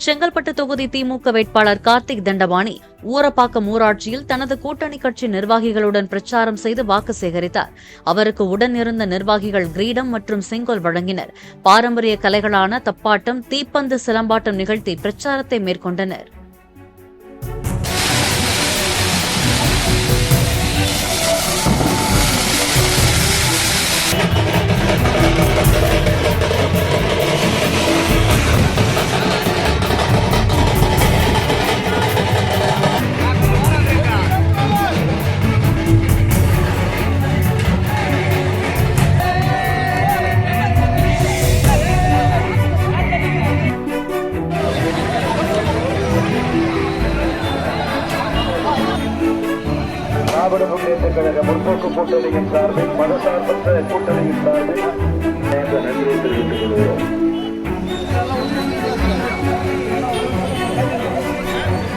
செங்கல்பட்டு தொகுதி திமுக வேட்பாளர் கார்த்திக் தண்டபாணி ஊரப்பாக்கம் ஊராட்சியில் தனது கூட்டணி கட்சி நிர்வாகிகளுடன் பிரச்சாரம் செய்து வாக்கு சேகரித்தார். அவருக்கு உடன் இருந்த நிர்வாகிகள் கிரீடம் மற்றும் செங்கோல் வழங்கினர். பாரம்பரிய கலைகளான தப்பாட்டம், தீப்பந்து, சிலம்பாட்டம் நிகழ்த்தி பிரச்சாரத்தை மேற்கொண்டனர். திராவிட முன்னேற்ற கழக முற்போக்கு கூட்டணியின் சார்பில் மதசார்பற்ற கூட்டணியின் சார்பில்